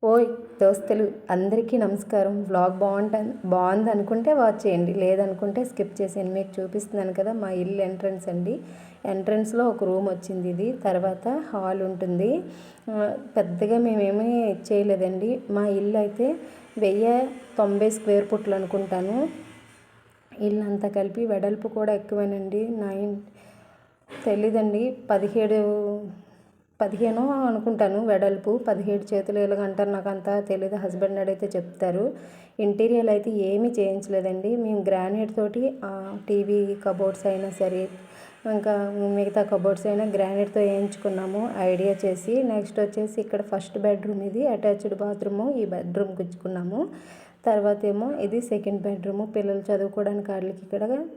ఓయ్ దోస్తులు అందరికీ నమస్కారం. వ్లాగ్ బాగుంది అనుకుంటే వాచ్ చేయండి, లేదనుకుంటే స్కిప్ చేసేయండి. మీకు చూపిస్తున్నాను కదా మా ఇల్లు ఎంట్రన్స్ అండి. ఎంట్రన్స్లో ఒక రూమ్ వచ్చింది, ఇది తర్వాత హాల్ ఉంటుంది. పెద్దగా మేమేమీ చేయలేదండి. మా ఇల్లు అయితే 1090 స్క్వేర్ ఫుట్లు అనుకుంటాను. ఇల్లు అంతా కలిపి వెడల్పు కూడా ఎక్కువేనండి. తెలీదండి, 15 అనుకుంటాను వెడల్పు. 17 చేతులు ఎలాగంటారు నాకు అంతా తెలీదు, హస్బెండ్ అడిగితే చెప్తారు. ఇంటీరియర్ అయితే ఏమీ చేయించలేదండి. మేము గ్రానైట్ తోటి టీవీ కబోర్డ్స్ అయినా సరే, ఇంకా మిగతా కబోర్డ్స్ అయినా గ్రానైట్తో వేయించుకున్నాము ఐడియా చేసి. నెక్స్ట్ వచ్చేసి ఇక్కడ ఫస్ట్ బెడ్రూమ్, ఇది అటాచ్డ్ బాత్రూము. ఈ బెడ్రూమ్ గుచ్చుకున్నాము. తర్వాత ఏమో ఇది సెకండ్ బెడ్రూము, పిల్లలు చదువుకోవడానికి వాటికి.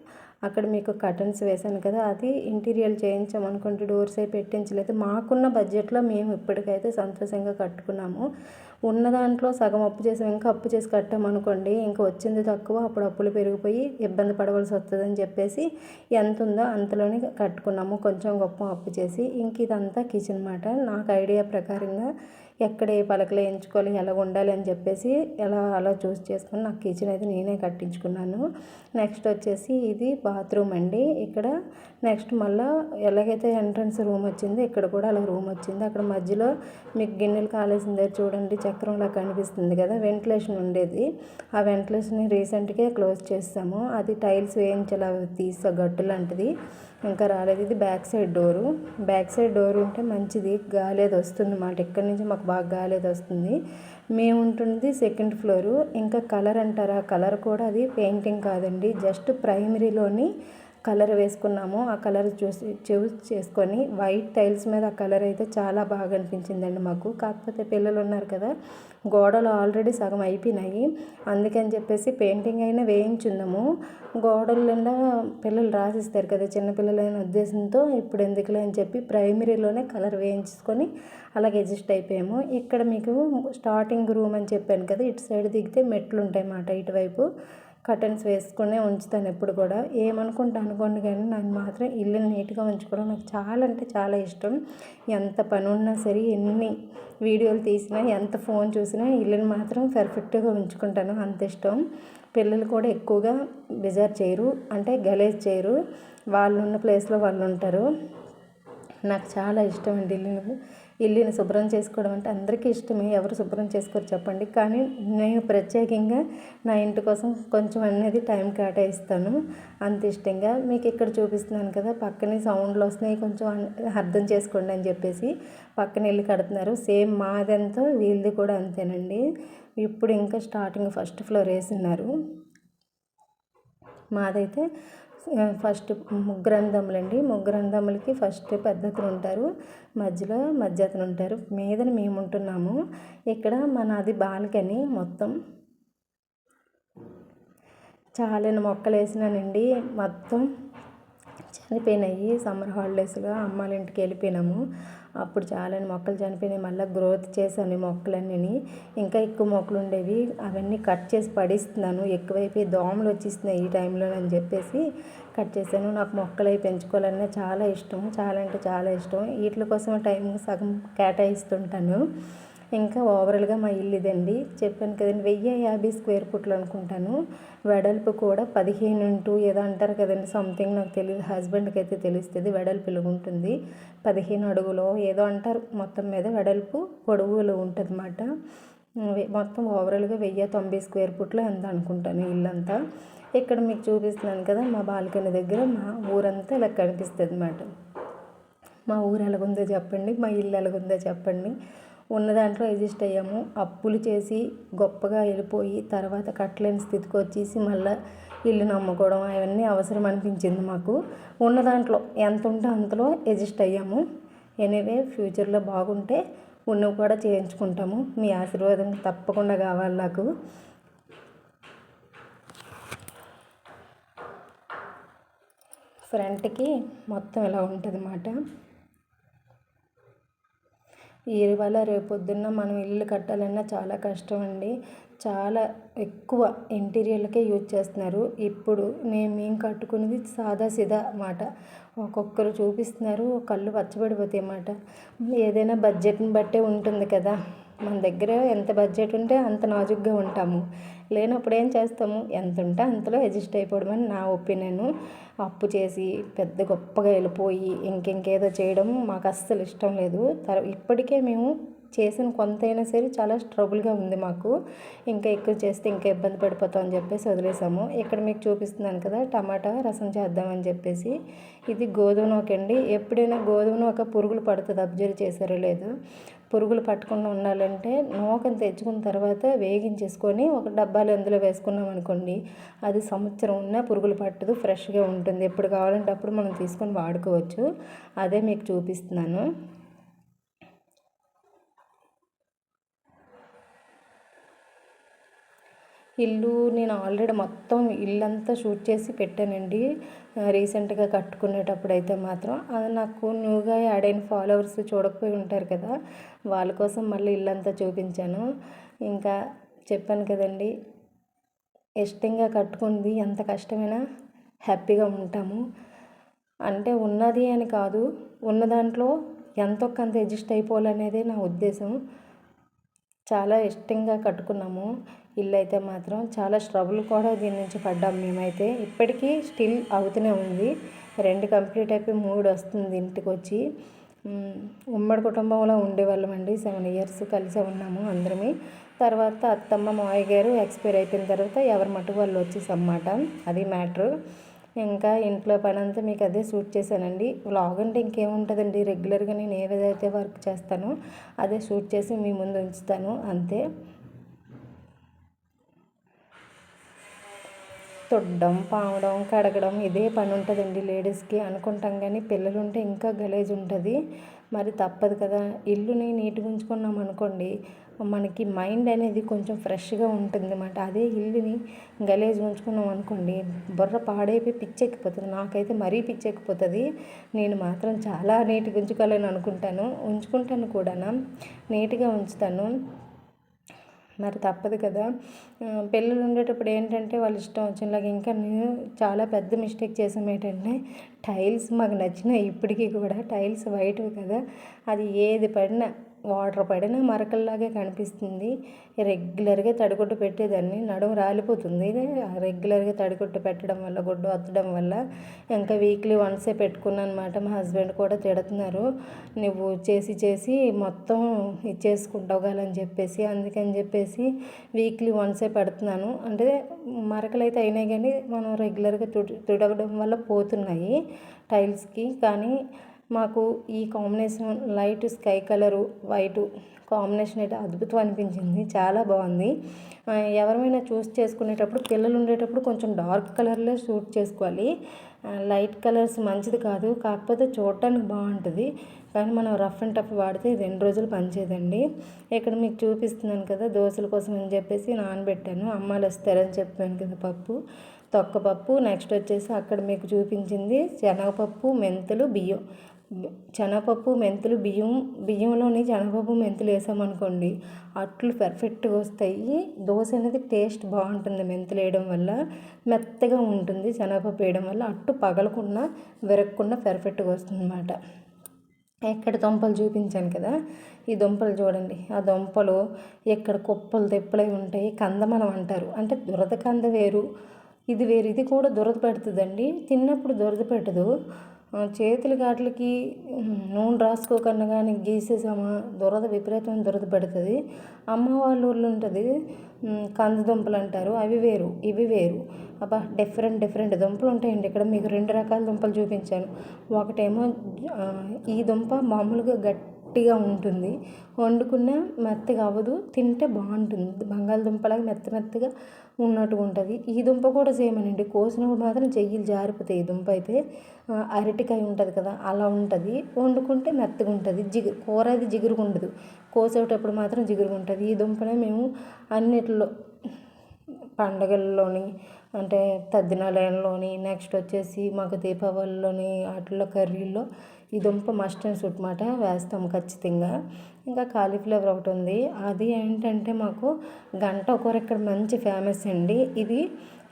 అక్కడ మీకు కర్టన్స్ వేశాను కదా, అది ఇంటీరియర్ చేయించామనుకుంటే డోర్స్ అయి పెట్టించలేదు. మాకున్న బడ్జెట్లో మేము ఇప్పటికైతే సంతోషంగా కట్టుకున్నాము. ఉన్న దాంట్లో సగం అప్పు చేసాం, ఇంకా అప్పు చేసి కట్టామనుకోండి ఇంకా వచ్చింది తక్కువ, అప్పుడు అప్పులు పెరిగిపోయి ఇబ్బంది పడవలసి వస్తుందని చెప్పేసి ఎంత ఉందో అంతలోనే కట్టుకున్నాము, కొంచెం గొప్ప అప్పు చేసి. ఇంక ఇదంతా కిచెన్ అన్నమాట. నాకు ఐడియా ప్రకారంగా ఎక్కడ ఏ పలకలు వేయించుకోవాలి, ఎలా ఉండాలి అని చెప్పేసి అలా చూస్ చేసుకుని నాకు కిచెన్ అయితే నేనే కట్టించుకున్నాను. నెక్స్ట్ వచ్చేసి ఇది బాత్రూమ్ అండి. ఇక్కడ నెక్స్ట్ మళ్ళీ ఎలాగైతే ఎంట్రన్స్ రూమ్ వచ్చిందో ఇక్కడ కూడా అలా రూమ్ వచ్చింది. అక్కడ మధ్యలో మీకు గిన్నెలు కాలేసిందే చూడండి, చక్రంలా కనిపిస్తుంది కదా, వెంటిలేషన్ ఉండేది. ఆ వెంటిలేషన్ రీసెంట్గా క్లోజ్ చేస్తాము. అది టైల్స్ వేయించేలా తీసా, గట్టు లాంటిది ఇంకా రాలేదు. ఇది బ్యాక్ సైడ్ డోరు ఉంటే మంచిది, గాలి వస్తుంది అన్నమాట. ఇక్కడి నుంచి మాకు బాగా గాలి వస్తుంది. మేము ఉంటుంది సెకండ్ ఫ్లోరు. ఇంకా కలర్ అంటారా, కలర్ కూడా అది పెయింటింగ్ కాదండి, జస్ట్ ప్రైమరీలోని కలర్ వేసుకున్నాము. ఆ కలర్ చూస్ చేసుకొని వైట్ టైల్స్ మీద ఆ కలర్ అయితే చాలా బాగా అనిపించిందండి మాకు. కాకపోతే పిల్లలు ఉన్నారు కదా, గోడలు ఆల్రెడీ సగం అయిపోయినాయి, అందుకని చెప్పేసి పెయింటింగ్ అయినా వేయించుందాము. గోడల నిండా పిల్లలు రాసిస్తారు కదా చిన్నపిల్లలైన ఉద్దేశంతో ఇప్పుడు ఎందుకులే అని చెప్పి ప్రైమరీలోనే కలర్ వేయించుకొని అలాగే అడ్జస్ట్ అయిపోయాము. ఇక్కడ మీకు స్టార్టింగ్ రూమ్ అని చెప్పాను కదా, ఇటు సైడ్ దిగితే మెట్లు ఉంటాయి అన్నమాట. ఇటువైపు కర్టన్స్ వేసుకునే ఉంచుతాను ఎప్పుడు కూడా. ఏమనుకుంటా అనుకోండి కానీ నాకు మాత్రం ఇల్లుని నీట్గా ఉంచుకోవడం నాకు చాలా అంటే చాలా ఇష్టం. ఎంత పని ఉన్నా సరే, ఎన్ని వీడియోలు తీసినా, ఎంత ఫోన్ చూసినా ఇల్లుని మాత్రం పర్ఫెక్ట్గా ఉంచుకుంటాను, అంత ఇష్టం. పిల్లలు కూడా ఎక్కువగా బెజార్ చేయరు, అంటే గలేజ్ చేయరు, వాళ్ళు ఉన్న ప్లేస్లో వాళ్ళు ఉంటారు. నాకు చాలా ఇష్టం అండి ఇల్లుని శుభ్రం చేసుకోవడం అంటే. అందరికీ ఇష్టమే, ఎవరు శుభ్రం చేసుకోరు చెప్పండి. కానీ నేను ప్రత్యేకంగా నా ఇంటి కోసం కొంచెం అనేది టైం కేటాయిస్తాను, అంత ఇష్టంగా. మీకు ఇక్కడ చూపిస్తున్నాను కదా, పక్కనే సౌండ్లు వస్తున్నాయి, కొంచెం అర్థం చేసుకోండి అని చెప్పేసి. పక్కన ఇల్లు కడుతున్నారు, సేమ్ మాదెంతో వీళ్ళది కూడా అంతేనండి. ఇప్పుడు ఇంకా స్టార్టింగ్ ఫస్ట్ ఫ్లోర్ వేస్తున్నారు. మాదైతే ఫస్ట్ ముగ్గురందములండి. ముగ్గురందములకి ఫస్ట్ పెద్దతను ఉంటారు, మధ్యలో మధ్యతను ఉంటారు, మీదని మేము ఉంటున్నాము. ఇక్కడ మనది బాల్కనీ. మొత్తం చాలా మొక్కలు వేసినానండి, మొత్తం చనిపోయినాయి. సమ్మర్ హాలిడేస్గా అమ్మ వాళ్ళ ఇంటికి వెళ్ళిపోయినాము, అప్పుడు చాలా మొక్కలు చనిపోయినాయి. మళ్ళీ గ్రోత్ చేశాను ఈ మొక్కలన్నీ. ఇంకా ఎక్కువ మొక్కలు ఉండేవి, అవన్నీ కట్ చేసి పడిస్తున్నాను. ఎక్కువైపోయి దోమలు వచ్చేస్తున్నాయి ఈ టైంలో అని చెప్పేసి కట్ చేశాను. నాకు మొక్కలు అవి పెంచుకోవాలన్నా చాలా ఇష్టం, చాలా అంటే చాలా ఇష్టం. వీటి కోసం టైం సగం కేటాయిస్తుంటాను. ఇంకా ఓవరాల్గా మా ఇల్లు ఇదండి. చెప్పాను కదండి, 1050 స్క్వేర్ ఫుట్లు అనుకుంటాను. వెడల్పు కూడా 15 ఏదో అంటారు కదండి, సంథింగ్ నాకు తెలియదు, హస్బెండ్కి అయితే తెలుస్తుంది. వెడల్పు ఉంటుంది 15 అడుగులో ఏదో అంటారు. మొత్తం మీద వెడల్పు పొడవులో ఉంటుంది అన్నమాట. మొత్తం ఓవరాల్గా 1090 స్క్వేర్ ఫుట్లు ఎంత అనుకుంటాను ఇల్లంతా. ఇక్కడ మీకు చూపిస్తున్నాను కదా, మా బాల్కనీ దగ్గర మా ఊరంతా ఇలా కనిపిస్తుంది అన్నమాట. మా ఊరు ఎలాగుందో చెప్పండి, మా ఇల్లు ఎలాగుందో చెప్పండి. ఉన్న దాంట్లో అడ్జస్ట్ అయ్యాము. అప్పులు చేసి గొప్పగా వెళ్ళిపోయి తర్వాత కట్టలేని స్థితికి వచ్చేసి మళ్ళీ ఇల్లు నమ్ముకోవడం అవన్నీ అవసరం అనిపించింది మాకు. ఉన్న దాంట్లో ఎంత ఉంటే అంతలో అడ్జస్ట్ అయ్యాము. ఎనీవే ఫ్యూచర్లో బాగుంటే ఉన్నవి కూడా చేయించుకుంటాము. మీ ఆశీర్వాదం తప్పకుండా కావాలి నాకు. ఫ్రంట్కి మొత్తం ఇలా ఉంటుంది అన్నమాట. ఇవాళ రేపొద్దున్న మనం ఇల్లు కట్టాలన్నా చాలా కష్టం అండి. చాలా ఎక్కువ ఇంటీరియర్లకే యూజ్ చేస్తున్నారు. ఇప్పుడు మేము కట్టుకునేది సాదా సీదా మాట. ఒక్కొక్కరు చూపిస్తున్నారు, కళ్ళు పచ్చబడిపోతాయి అన్నమాట. ఏదైనా బడ్జెట్ని బట్టే ఉంటుంది కదా. మన దగ్గర ఎంత బడ్జెట్ ఉంటే అంత నాజుగ్గా ఉంటాము, లేనప్పుడు ఏం చేస్తాము, ఎంత ఉంటే అంతలో అడ్జస్ట్ అయిపోవడం అని నా ఒపీనియన్. అప్పు చేసి పెద్ద గొప్పగా వెళ్ళిపోయి ఇంకేదో చేయడం మాకు అస్సలు ఇష్టం లేదు. ఇప్పటికే మేము చేసిన కొంతైనా సరే చాలా ట్రబుల్గా ఉంది మాకు. ఇంకా ఎక్కువ చేస్తే ఇంకా ఇబ్బంది పడిపోతాం అని చెప్పేసి వదిలేసాము. ఇక్కడ మీకు చూపిస్తున్నాను కదా, టమాటా రసం చేద్దామని చెప్పేసి. ఇది గోధుమ నూక అండి. ఎప్పుడైనా గోధుమ నూక పురుగులు పడుతుంది, అబ్జర్వ్ చేశారో లేదు. పురుగులు పట్టకుండా ఉండాలంటే నూకను తెచ్చుకున్న తర్వాత వేగించేసుకొని ఒక డబ్బాలో అందులో వేసుకున్నాం అనుకోండి, అది సంవత్సరం ఉన్నా పురుగులు పట్టదు, ఫ్రెష్గా ఉంటుంది. ఎప్పుడు కావాలంటే అప్పుడు మనం తీసుకొని వాడుకోవచ్చు. అదే మీకు చూపిస్తున్నాను. ఇల్లు నేను ఆల్రెడీ మొత్తం ఇల్లంతా షూట్ చేసి పెట్టానండి. రీసెంట్గా కట్టుకునేటప్పుడు అయితే మాత్రం అది నాకు న్యూగా యాడ్ అయిన ఫాలోవర్స్ చూడకపోయి ఉంటారు కదా, వాళ్ళ కోసం మళ్ళీ ఇల్లంతా చూపించాను. ఇంకా చెప్పాను కదండి, ఇష్టంగా కట్టుకుంది ఎంత కష్టమైనా హ్యాపీగా ఉంటాము. అంటే ఉన్నది అని కాదు, ఉన్న దాంట్లో ఎంతో కొంత అడ్జస్ట్ అయిపోవాలనేదే నా ఉద్దేశం. చాలా ఇష్టంగా కట్టుకున్నాము ఇల్లు అయితే మాత్రం. చాలా స్ట్రగుల్ కూడా దీని నుంచి పడ్డాము మేమైతే. ఇప్పటికీ స్టిల్ అవుతూనే ఉంది. 2 కంప్లీట్ అయిపోయి 3 వస్తుంది ఇంటికి వచ్చి. ఉమ్మడి కుటుంబంలో ఉండేవాళ్ళం అండి. 7 ఇయర్స్ కలిసే ఉన్నాము అందరమే. తర్వాత అత్తమ్మ మావయ్య గారు ఎక్స్పైర్ అయిపోయిన తర్వాత ఎవరి మటుకు వాళ్ళు వచ్చేసన్నమాట. అది మ్యాటరు. ఇంకా ఇంట్లో పని అంతా మీకు అదే షూట్ చేశానండి. వ్లాగ్ అంటే ఇంకేముంటుందండి, రెగ్యులర్గా నేను ఏదైతే వర్క్ చేస్తానో అదే షూట్ చేసి మీ ముందు ఉంచుతాను అంతే. తొడడం, పావడం, కడగడం ఇదే పని ఉంటుందండి లేడీస్కి అనుకుంటాం, కానీ పిల్లలు ఉంటే ఇంకా గలీజ్ ఉంటుంది. మరి తప్పదు కదా. ఇల్లుని నీట్గా ఉంచుకున్నాం అనుకోండి, మనకి మైండ్ అనేది కొంచెం ఫ్రెష్గా ఉంటుంది అన్నమాట. అదే ఇల్లుని గలీజ్గా ఉంచుకున్నాం అనుకోండి, బుర్ర పాడైపోయి పిచ్చెక్కిపోతుంది. నాకైతే మరీ పిచ్చెక్కిపోతుంది. నేను మాత్రం చాలా నీట్గా ఉంచుకోవాలని అనుకుంటాను, ఉంచుకుంటాను కూడా, నీట్గా ఉంచుతాను. మరి తప్పదు కదా. పిల్లలు ఉండేటప్పుడు ఏంటంటే వాళ్ళు ఇష్టం వచ్చినలాగా. ఇంకా నేను చాలా పెద్ద మిస్టేక్ చేసాం ఏంటంటే, టైల్స్ మాకు నచ్చినాయి ఇప్పటికీ కూడా. టైల్స్ వైట్వి కదా, అది ఏది పడినా వాటర్ పడినా మరకల్లాగే కనిపిస్తుంది. రెగ్యులర్గా తడిగుడ్డ పెట్టేదాన్ని, నడుము రాలిపోతుంది రెగ్యులర్గా తడిగుడ్డ పెట్టడం వల్ల, గుడ్డ వత్తడం వల్ల. ఇంకా వీక్లీ వన్సే పెట్టుకున్నాను అనమాట. మా హస్బెండ్ కూడా తిడుతున్నారు, నువ్వు చేసి మొత్తం ఇచ్చేసుకుంటావు కదా అని చెప్పేసి. అందుకని చెప్పేసి వీక్లీ వన్సే పెడుతున్నాను. అంటే మరకలు అయితే అయినాయి, కానీ మనం రెగ్యులర్గా తుడవడం వల్ల పోతున్నాయి టైల్స్కి. కానీ మాకు ఈ combination light sky colour white combination అయితే అద్భుతం అనిపించింది, చాలా బాగుంది. ఎవరైనా చూస్ చేసుకునేటప్పుడు పిల్లలు ఉండేటప్పుడు కొంచెం డార్క్ కలర్లో షూట్ చేసుకోవాలి. లైట్ కలర్స్ మంచిది కాదు, కాకపోతే చూడటానికి బాగుంటుంది. కానీ మనం రఫ్ అండ్ టఫ్ వాడితే 2 రోజులు పనిచేయదండి. ఇక్కడ మీకు చూపిస్తున్నాను కదా, దోశల కోసం అని చెప్పేసి నానబెట్టాను. అమ్మాలు వస్తారని చెప్పాను కదా, పప్పు, తొక్కపప్పు. నెక్స్ట్ వచ్చేసి అక్కడ మీకు చూపించింది శనగపప్పు, మెంతులు, బియ్యం. శనగపప్పు, మెంతులు, బియ్యంలోని శనగపప్పు, మెంతులు వేసామనుకోండి, అట్లు పర్ఫెక్ట్గా వస్తాయి. దోశ అనేది టేస్ట్ బాగుంటుంది మెంతులు వేయడం వల్ల, మెత్తగా ఉంటుంది. శనగపప్పు వేయడం వల్ల అట్టు పగలకుండా విరగకుండా పర్ఫెక్ట్గా వస్తుంది అన్నమాట. ఎక్కడ దుంపలు చూపించాను కదా, ఈ దుంపలు చూడండి. ఆ దుంపలు ఎక్కడ కుప్పలు తెప్పలై ఉంటాయి. కందమనం అంటారు, అంటే దురద కంద వేరు, ఇది వేరు. ఇది కూడా దురద పెడుతుందండి, తిన్నప్పుడు దురద పెట్టదు. చేతులు గాట్లకి నూనె రాసుకోకన్నా కానీ గీసేసామా దురద, విపరీతమైన దురద పెడుతుంది. అమ్మ వాళ్ళ ఊర్లో ఉంటుంది కంద దుంపలు అంటారు, అవి వేరు ఇవి వేరు. అబ్బా డిఫరెంట్ దుంపలు ఉంటాయండి. ఇక్కడ మీకు 2 రకాల దుంపలు చూపించాను. ఒకటేమో ఈ దుంప మామూలుగా గట్టిగా ఉంటుంది, వండుకున్న మెత్తగా అవ్వదు, తింటే బాగుంటుంది. బంగాళదుంపలాగా మెత్తగా ఉన్నట్టుగా ఉంటుంది. ఈ దుంప కూడా సేమ్ అండి, కోసినప్పుడు మాత్రం చెయ్యిలు జారిపోతాయి. ఈ దుంప అయితే అరటికాయ ఉంటుంది కదా అలా ఉంటుంది, వండుకుంటే మెత్తగా ఉంటుంది. కూర అది జిగురుగా ఉండదు, కోసేటప్పుడు మాత్రం జిగురుగా ఉంటుంది. ఈ దుంపనే మేము అన్నిటిలో పండగల్లోని, అంటే తద్దినాలయంలోని, నెక్స్ట్ వచ్చేసి మాకు దీపావళిలోని, వాటిల్లో కర్రీల్లో ఈ దుంప మస్ట్ అండ్ షుడ్ మాట వేస్తాము ఖచ్చితంగా. ఇంకా కాలీఫ్లవర్ ఒకటి ఉంది, అది ఏంటంటే మాకు గంట కూర ఇక్కడ మంచి ఫేమస్ అండి.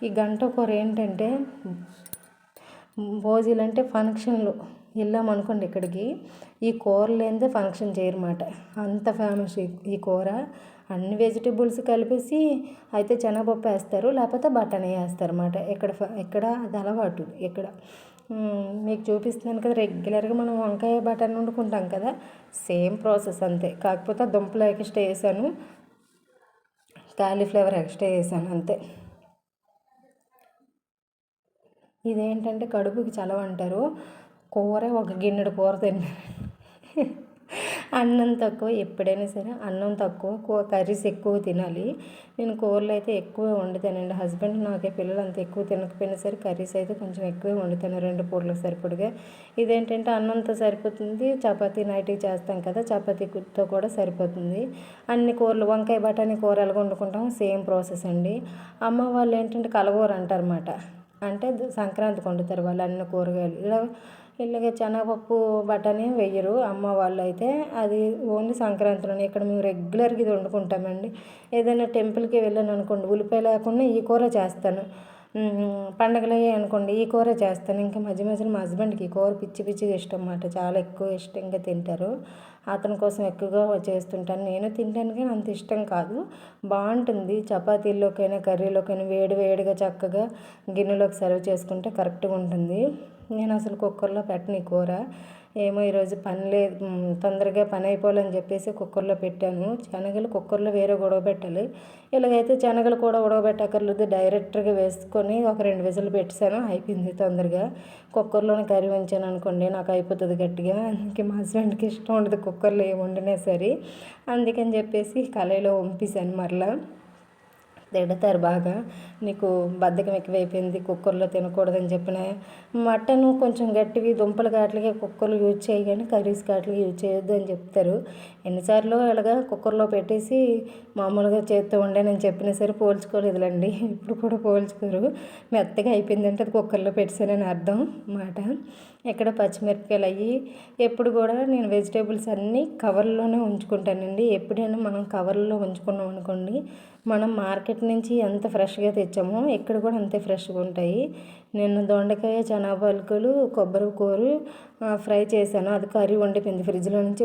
ఈ గంట కూర ఏంటంటే భోజీలు అంటే ఫంక్షన్లు వెళ్ళామనుకోండి ఇక్కడికి, ఈ కూర లేనిదే ఫంక్షన్ చేయరన్నమాట. అంత ఫేమస్ ఈ కూర. అన్ని వెజిటేబుల్స్ కలిపేసి అయితే శనగపప్పు వేస్తారు, లేకపోతే బఠానీ వేస్తారన్నమాట. ఇక్కడ అది అలవాటు ఇక్కడ. మీకు చూపిస్తున్నాను కదా, రెగ్యులర్గా మనం వంకాయ బఠానీ వండుకుంటాం కదా, సేమ్ ప్రాసెస్ అంతే. కాకపోతే దుంపలు ఎక్స్ట్రా వేసాను, కాలీఫ్లవర్ ఎక్స్ట్రా వేసాను అంతే. ఇదేంటంటే కడుపుకి చలవ అంటారు. కూర ఒక గిన్నెడు కూర తిన్నాను. అన్నం తక్కువ, ఎప్పుడైనా సరే అన్నం తక్కువ, కర్రీస్ ఎక్కువ తినాలి. నేను కూరలు అయితే ఎక్కువ వండుతానండి. హస్బెండ్ నాకే పిల్లలు అంత ఎక్కువ తినకపోయినా సరే కర్రీస్ అయితే కొంచెం ఎక్కువే వండుతాను, 2 పూటలకు సరిపడగా. ఇదేంటంటే అన్నంతో సరిపోతుంది, చపాతీ నైట్కి చేస్తాం కదా, చపాతీతో కూడా సరిపోతుంది. అన్ని కూరలు, వంకాయ బఠానీ కూర ఎలాగ వండుకుంటాం సేమ్ ప్రాసెస్ అండి. అమ్మ వాళ్ళు ఏంటంటే కలగూర అంటారన్నమాట. అంటే సంక్రాంతికి వండుతారు వాళ్ళు అన్ని కూరగాయలు. ఇలాగే శనగపప్పు బఠానీ వెయ్యరు అమ్మ వాళ్ళు అయితే, అది ఓన్లీ సంక్రాంతిలోనే. ఇక్కడ మేము రెగ్యులర్గా ఇది వండుకుంటామండి. ఏదైనా టెంపుల్కి వెళ్ళాను అనుకోండి, ఉల్లిపాయ లేకుండా ఈ కూర చేస్తాను. పండగలు అయ్యాయి అనుకోండి ఈ కూర చేస్తాను. ఇంకా మధ్య మధ్యలో మా హస్బెండ్కి ఈ కూర పిచ్చిగా ఇష్టం అన్నమాట, చాలా ఎక్కువ ఇష్టంగా తింటారు. అతని కోసం ఎక్కువగా చేస్తుంటాను. నేను తింటాను కానీ అంత ఇష్టం కాదు. బాగుంటుంది చపాతీల్లోకైనా కర్రీలోకైనా వేడిగా చక్కగా గిన్నెలోకి సర్వ్ చేసుకుంటే కరెక్ట్గా ఉంటుంది. నేను అసలు కుక్కర్లో పెట్టను ఈ కూర. ఏమో ఈరోజు పని లేదు, తొందరగా పని అయిపోవాలని చెప్పేసి కుక్కర్లో పెట్టాను. శనగలు కుక్కర్లో వేరే ఉడకబెట్టాలి. ఇలాగైతే శనగలు కూడా ఉడకబెట్టక్కర్లేదు, డైరెక్ట్గా వేసుకొని ఒక 2 విజిల్ పెట్టేసాను, అయిపోయింది తొందరగా. కుక్కర్లోనే కర్రీ ఉంచాను అనుకోండి నాకు అయిపోతుంది గట్టిగా. అందుకే మా హస్బెండ్కి ఇష్టం ఉండదు కుక్కర్లో ఏమి వండినా సరే. అందుకని చెప్పేసి కళాయిలో వంపేసాను మరలా. తిడతారు బాగా, నీకు బద్ధకం ఎక్కువైపోయింది కుక్కర్లో తినకూడదని చెప్పిన. మటన్ కొంచెం గట్టివి దుంపలు కాట్లకి కుక్కర్లో యూజ్ చేయి కానీ కర్రీస్ కాట్లకి యూజ్ చేయొద్దు అని చెప్తారు. ఎన్నిసార్లు అలాగా కుక్కర్లో పెట్టేసి మామూలుగా చేత్తో వండానని చెప్పినా సరే పోల్చుకోలేదులేండి, ఇప్పుడు కూడా పోల్చుకోరు. మెత్తగా అయిపోయిందంటే అది కుక్కర్లో పెట్టానని అర్థం మాట. ఇక్కడ పచ్చిమిరపకాయలు అయ్యి ఎప్పుడు కూడా నేను వెజిటేబుల్స్ అన్నీ కవర్లోనే ఉంచుకుంటానండి. ఎప్పుడైనా మనం కవర్లో ఉంచుకున్నాం అనుకోండి, మనం మార్కెట్ నుంచి ఎంత ఫ్రెష్గా తెచ్చామో ఇక్కడ కూడా అంతే ఫ్రెష్గా ఉంటాయి. నేను దొండకాయ, శనగ పలుకులు, కొబ్బరి కూర ఫ్రై చేశాను, అది కర్రీ వండిపోయింది ఫ్రిడ్జ్లో నుంచి.